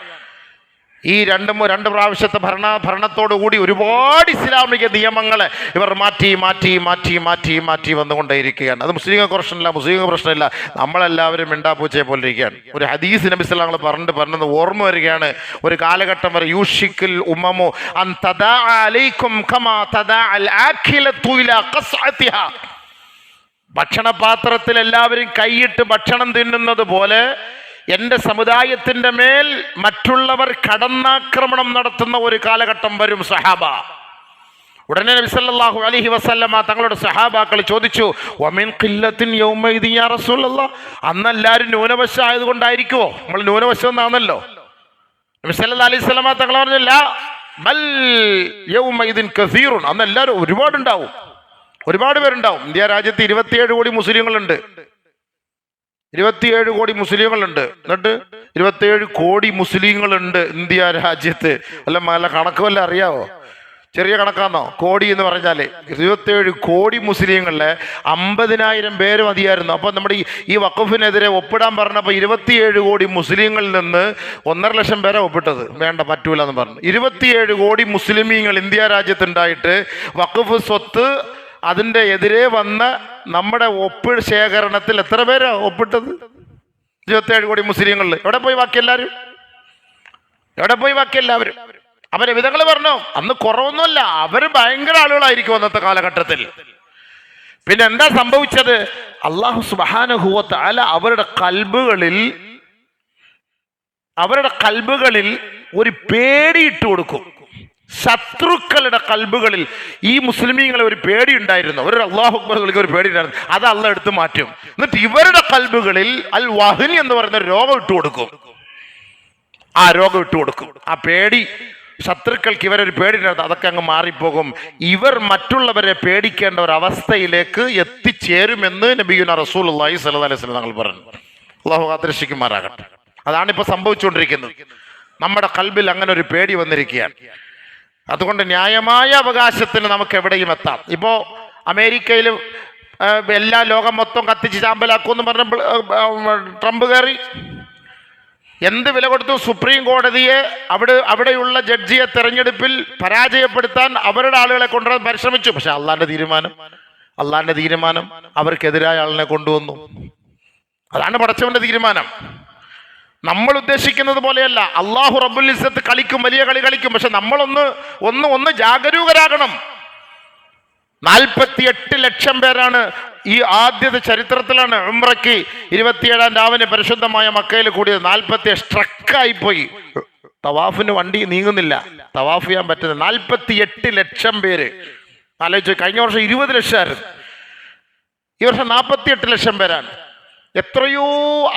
ഈ രണ്ട് പ്രാവശ്യത്തെ ഭരണത്തോടുകൂടി ഒരുപാട് ഇസ്ലാമിക നിയമങ്ങളെ ഇവർ മാറ്റി വന്നുകൊണ്ടേയിരിക്കുകയാണ്. അത് മുസ്ലിങ്ങൾക്ക് പ്രശ്നമില്ല, നമ്മളെല്ലാവരും മിണ്ടാപ്പൂച്ചയെ പോലെ ഇരിക്കുകയാണ്. ഒരു ഹദീസ് നബി സല്ലല്ലാഹു അലൈഹി വസല്ലം പറഞ്ഞത് ഓർമ്മ വരികയാണ്. ഒരു കാലഘട്ടം വരെ യൂഷിക്കുൽ ഉമ്മമു അൻ തദാ അലൈക്കും കമാ തദാ അൽ ആഖിലതു ഇലാ ഖസ്അതിഹാ, ഭക്ഷണപാത്രത്തിൽ എല്ലാവരും കൈയിട്ട് ഭക്ഷണം തിന്നുന്നത് പോലെ എൻ്റെ സമുദായത്തിൻ്റെ മേൽ മറ്റുള്ളവർ കടന്നാക്രമണം നടത്തുന്ന ഒരു കാലഘട്ടം വരും സഹാബ. ഉടനെ നബി സല്ലല്ലാഹു അലൈഹി വസല്ലമ തങ്ങളുടെ സഹാബാക്കൾ ചോദിച്ചു, വമിൻ ഖില്ലത്തിൻ യൗമൈദി യാ റസൂലല്ലാഹ്, അന്ന് എല്ലാവരും ന്യൂനപക്ഷമായത് കൊണ്ടായിരിക്കുമോ? നമ്മൾ ന്യൂനപക്ഷം എന്നാണല്ലോ. നബി സല്ലല്ലാഹു അലൈഹി വസല്ലമ തങ്ങൾ പറഞ്ഞു, ലാ ബൽ യൗമൈദിൻ കസീറുൻ, അന്ന് എല്ലാവരും ഒരുപാട് പേരുണ്ടാവും. ഇന്ത്യ രാജ്യത്ത് 27 കോടി മുസ്ലിങ്ങളുണ്ട്. 27 കോടി മുസ്ലിങ്ങളുണ്ട്. എന്നിട്ട് 27 കോടി മുസ്ലിങ്ങളുണ്ട് ഇന്ത്യ രാജ്യത്ത്. അല്ല കണക്ക് വല്ല അറിയാവോ? ചെറിയ കണക്കാന്നോ? കോടി എന്ന് പറഞ്ഞാല് 27 കോടി മുസ്ലിങ്ങളിലെ 50,000 പേര് മതിയായിരുന്നു. അപ്പൊ നമ്മുടെ ഈ വഖഫിനെതിരെ ഒപ്പിടാൻ പറഞ്ഞപ്പോൾ 27 കോടി മുസ്ലിങ്ങളിൽ നിന്ന് 1.5 ലക്ഷം പേരെ ഒപ്പിട്ടത്. വേണ്ട, പറ്റൂല എന്ന് പറഞ്ഞു. 27 കോടി മുസ്ലിമീങ്ങൾ ഇന്ത്യ രാജ്യത്തുണ്ടായിട്ട് വഖഫ് സ്വത്ത് അതിൻ്റെ എതിരെ വന്ന നമ്മുടെ ഒപ്പ് ശേഖരണത്തിൽ എത്ര പേരാ ഒപ്പിട്ടത്? 27 കോടി മുസ്ലിങ്ങളിൽ. എവിടെ പോയി ബാക്കി എല്ലാവരും? അവരെ വിധങ്ങൾ പറഞ്ഞു, അന്ന് കുറവൊന്നുമല്ല, അവർ ഭയങ്കര ആളുകളായിരിക്കും അന്നത്തെ കാലഘട്ടത്തിൽ. പിന്നെ എന്താ സംഭവിച്ചത്? അല്ലാഹു സുബ്ഹാനഹു വ തആല അവരുടെ കൽബുകളിൽ ഒരു പേടിയിട്ട് കൊടുക്കും. ശത്രുക്കളുടെ കൽബുകളിൽ ഈ മുസ്ലിമീങ്ങളെ ഒരു പേടി ഉണ്ടായിരുന്നു, ഒരു അല്ലാഹു അക്ബർ ഒരു പേടി ഉണ്ടായിരുന്നു. അത് അള്ളാഹ് എടുത്തു മാറ്റും. എന്നിട്ട് ഇവരുടെ കൽബുകളിൽ അൽ വഹ്നി എന്ന് പറയുന്ന രോഗം ഇട്ടു കൊടുക്കും. ആ പേടി, ശത്രുക്കൾക്ക് ഇവരൊരു പേടി ഉണ്ടായിരുന്നു, അതൊക്കെ അങ്ങ് മാറിപ്പോകും. ഇവർ മറ്റുള്ളവരെ പേടിക്കേണ്ട ഒരു അവസ്ഥയിലേക്ക് എത്തിച്ചേരുമെന്ന് നബിയുനാ റസൂലുള്ളാഹി സ്വല്ലല്ലാഹു അലൈഹി വസല്ലം തങ്ങൾ പറഞ്ഞു. അല്ലാഹു കാത്തിരക്ഷിക്കുമാറാകട്ടെ. അതാണിപ്പോൾ സംഭവിച്ചുകൊണ്ടിരിക്കുന്നത്. നമ്മുടെ കൽബിൽ അങ്ങനെ ഒരു പേടി വന്നിരിക്കുകയാണ്. അതുകൊണ്ട് ന്യായമായ അവകാശത്തിന് നമുക്ക് എവിടെയും എത്താം. ഇപ്പോൾ അമേരിക്കയിൽ എല്ലാ ലോകം മൊത്തം കത്തിച്ച് ചാമ്പലാക്കുമെന്ന് പറഞ്ഞപ്പോൾ ട്രംപ് കയറി. എന്ത് വില കൊടുത്തു? സുപ്രീം കോടതിയെ അവിടെയുള്ള ജഡ്ജിയെ തെരഞ്ഞെടുപ്പിൽ പരാജയപ്പെടുത്താൻ അവരുടെ ആളുകളെ കൊണ്ടുവരാൻ പരിശ്രമിച്ചു. പക്ഷെ അള്ളാന്റെ തീരുമാനം അവർക്കെതിരായ ആളിനെ കൊണ്ടുവന്നു. അതാണ് പടച്ചവന്റെ തീരുമാനം. നമ്മൾ ഉദ്ദേശിക്കുന്നത് പോലെയല്ല. അള്ളാഹു റബ്ബുൽ ഇസ്സത്ത് കളിക്കും, വലിയ കളി കളിക്കും. പക്ഷെ നമ്മളൊന്ന് ജാഗരൂകരാകണം. 48 ലക്ഷം പേരാണ് ഈ ആദ്യത്തെ ചരിത്രത്തിലാണ് ഉംറയ്ക്ക് 27-ാം രാവിലെ പരിശുദ്ധമായ മക്കയിൽ കൂടിയത്. 40 സ്ട്രക്കായിപ്പോയി. തവാഫിന് വണ്ടി നീങ്ങുന്നില്ല. തവാഫ് ചെയ്യാൻ പറ്റുന്നത്. 48 ലക്ഷം പേര് ആലോചിച്ചു. കഴിഞ്ഞ വർഷം 20 ലക്ഷമായിരുന്നു, ഈ വർഷം 48 ലക്ഷം പേരാണ്. എത്രയോ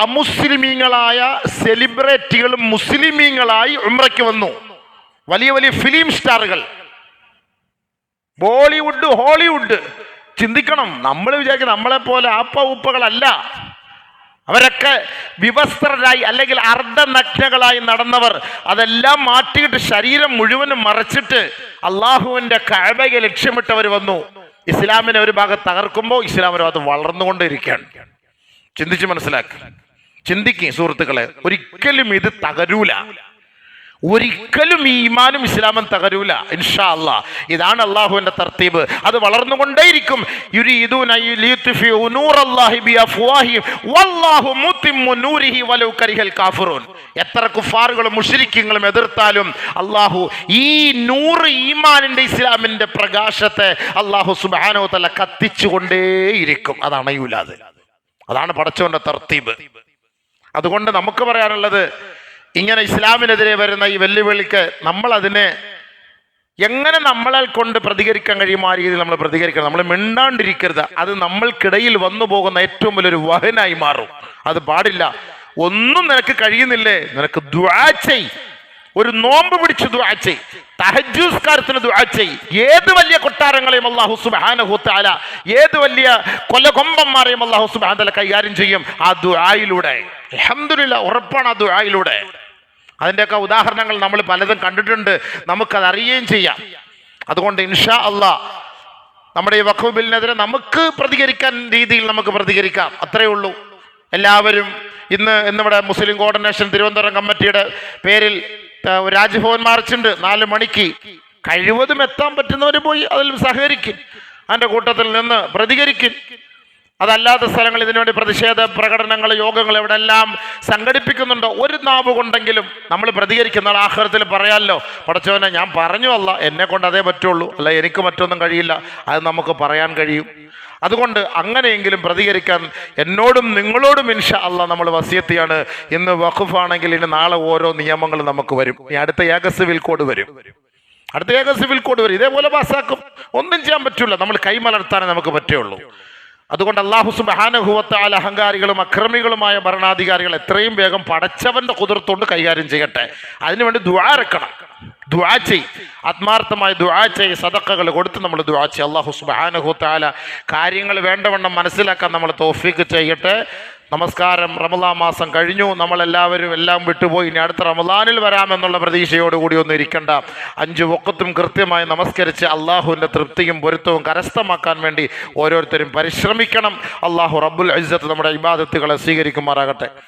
അമുസ്ലിമീങ്ങളായ സെലിബ്രിറ്റികളും മുസ്ലിമീങ്ങളായി ഉംറയ്ക്ക് വന്നു. വലിയ വലിയ ഫിലിം സ്റ്റാറുകൾ, ബോളിവുഡ്, ഹോളിവുഡ്. ചിന്തിക്കണം, നമ്മൾ വിചാരിക്കും നമ്മളെ പോലെ ആപ്പ ഉപ്പകളല്ല. അവരൊക്കെ വിവസ്ത്രരായി അല്ലെങ്കിൽ അർദ്ധനഗ്നകളായി നടന്നവർ. അതെല്ലാം മാറ്റിയിട്ട് ശരീരം മുഴുവനും മറച്ചിട്ട് അള്ളാഹുവിന്റെ കഅബയെ ലക്ഷ്യമിട്ടവർ വന്നു. ഇസ്ലാമിനെ ഒരു ഭാഗത്ത് തകർക്കുമ്പോൾ ഇസ്ലാം ഒരു ഭാഗത്ത് വളർന്നുകൊണ്ടിരിക്കുകയാണ്. ചിന്തിച്ച് മനസ്സിലാക്കുക, ചിന്തിക്കും സുഹൃത്തുക്കളെ. ഒരിക്കലും ഇത് തകരൂല, ഒരിക്കലും ഈ ഈമാനും ഇസ്ലാമും തകരൂല ഇൻഷാ അല്ലാഹ്. ഇതാണ് അള്ളാഹുവിന്റെ തർത്തീബ്. അത് വളർന്നുകൊണ്ടേയിരിക്കും. യുരീദൂന ലിയുത്ഫിഉ നൂറല്ലാഹി ബിഅഫ്വാഹിഹിം വല്ലാഹു മുതിമ്മു നൂരിഹി വലൗ കരിഹൽ കാഫിറൂൻ. എത്ര കുഫാറുകളും മുശ്രിക്കുകളും എതിർത്താലും അള്ളാഹു ഈ നൂറ് ഈമാനിന്റെ ഇസ്ലാമിന്റെ പ്രകാശത്തെ അള്ളാഹു സുബ്ഹാനഹു വ തആല കത്തിച്ചുകൊണ്ടേയിരിക്കും. അതാണ് അതാണ് പടച്ചവന്റെ തർത്തീബ്. അതുകൊണ്ട് നമുക്ക് പറയാനുള്ളത്, ഇങ്ങനെ ഇസ്ലാമിനെതിരെ വരുന്ന ഈ വെല്ലുവിളിക്ക് നമ്മൾ അതിനെ എങ്ങനെ നമ്മളെ കൊണ്ട് പ്രതികരിക്കാൻ കഴിയും ആ രീതിയിൽ നമ്മൾ പ്രതികരിക്കണം. നമ്മൾ മിണ്ടാണ്ടിരിക്കരുത്. അത് നമ്മൾക്കിടയിൽ വന്നു പോകുന്ന ഏറ്റവും വലിയൊരു വഹനായി മാറും. അത് പാടില്ല. ഒന്നും നിനക്ക് കഴിയുന്നില്ലേ, നിനക്ക് ദുആ ചെയ്. ഒരു നോമ്പ് പിടിച്ച് ദുആ ചെയ്, തഹജ്ജുദ്കാരത്തിന് ദുആ ചെയ്. ഏത് വലിയ കൊട്ടാരങ്ങളെയും അല്ലാഹു സുബ്ഹാനഹു വ തആല, ഏത് വലിയ കൊലകൊമ്പന്മാരെയും അല്ലാഹു സുബ്ഹാനഹു വ തആല കൈകാര്യം ചെയ്യും ആ ദുആയിലൂടെ. അൽഹംദുലില്ലാഹ്, ഉറപ്പാണ് ആ ദുആയിലൂടെ. അതിൻ്റെയൊക്കെ ഉദാഹരണങ്ങൾ നമ്മൾ പലതും കണ്ടിട്ടുണ്ട്, നമുക്കത് അറിയുകയും ചെയ്യാം. അതുകൊണ്ട് ഇൻഷാ അല്ലാഹ് നമ്മുടെ ഈ വഖഫ് ബില്ലിനെതിരെ നമുക്ക് പ്രതികരിക്കാൻ രീതിയിൽ നമുക്ക് പ്രതികരിക്കാം, അത്രയേ ഉള്ളൂ. എല്ലാവരും ഇന്നിവിടെ മുസ്ലിം കോർഡിനേഷൻ തിരുവനന്തപുരം കമ്മിറ്റിയുടെ പേരിൽ രാജ്ഭവൻ മാർച്ചുണ്ട് 4 മണിക്ക്. കഴിവതും എത്താൻ പറ്റുന്നവർ പോയി അതിൽ സഹകരിക്കും, അതിൻ്റെ കൂട്ടത്തിൽ നിന്ന് പ്രതികരിക്കും. അതല്ലാത്ത സ്ഥലങ്ങൾ ഇതിനുവേണ്ടി പ്രതിഷേധ പ്രകടനങ്ങൾ, യോഗങ്ങൾ എവിടെല്ലാം സംഘടിപ്പിക്കുന്നുണ്ടോ, ഒരു നാവ് കൊണ്ടെങ്കിലും നമ്മൾ പ്രതികരിക്കുന്ന ആഖിറത്തിൽ പറയാമല്ലോ, പടച്ചവനെ ഞാൻ പറഞ്ഞു അല്ല, എന്നെ കൊണ്ട് അതേ പറ്റുള്ളൂ, അല്ല എനിക്ക് മറ്റൊന്നും കഴിയില്ല, അത് നമുക്ക് പറയാൻ കഴിയും. അതുകൊണ്ട് അങ്ങനെയെങ്കിലും പ്രതികരിക്കാൻ എന്നോടും നിങ്ങളോടും ഇൻഷാ അല്ലാഹ് നമ്മൾ വസിയത്ത് ചെയ്യാണ്. ഇന്ന് വഖഫാണെങ്കിൽ ഇനി നാളെ ഓരോ നിയമങ്ങൾ നമുക്ക് വരും. ഈ അടുത്ത ഏക സിവിൽ കോഡ് വരും, ഇതേപോലെ പാസ്സാക്കും. ഒന്നും ചെയ്യാൻ പറ്റില്ല, നമ്മൾ കൈമലർത്താനേ നമുക്ക് പറ്റുള്ളൂ. അതുകൊണ്ട് അല്ലാഹു സുബ്ഹാനഹു വ തആല അഹങ്കാരികളും അക്രമികളുമായ ഭരണാധികാരികൾ എത്രയും വേഗം പടച്ചവന്റെ ഖുദ്റത്തുകൊണ്ട് കൈകാര്യം ചെയ്യട്ടെ. അതിനുവേണ്ടി ദുആ ഇറക്കണം, ദുആ ചെയ്, ആത്മാർത്ഥമായി ദുആ ചെയ്, സദഖകൾ കൊടുത്ത് നമ്മൾ ദുആ ചെയ്. അല്ലാഹു സുബ്ഹാനഹു വ തആല കാര്യങ്ങൾ വേണ്ടവണ്ണം മനസ്സിലാക്കാൻ നമ്മൾ തൗഫീഖ് ചെയ്യട്ടെ. നമസ്കാരം. റമളാൻ മാസം കഴിഞ്ഞു, നമ്മളെല്ലാവരും എല്ലാം വിട്ടുപോയി. ഇനി അടുത്ത റമളാനിൽ വരാമെന്നുള്ള പ്രതീക്ഷയോടുകൂടി ഒന്നും ഇരിക്കണ്ട. 5 വഖത്തും കൃത്യമായി നമസ്കരിച്ച് അള്ളാഹുവിൻ്റെ തൃപ്തിയും പൊരുത്തവും കരസ്ഥമാക്കാൻ വേണ്ടി ഓരോരുത്തരും പരിശ്രമിക്കണം. അള്ളാഹു റബ്ബുൽ ഇസ്സത്ത് നമ്മുടെ ഇബാദത്തുകളെ സ്വീകരിക്കുമാറാകട്ടെ.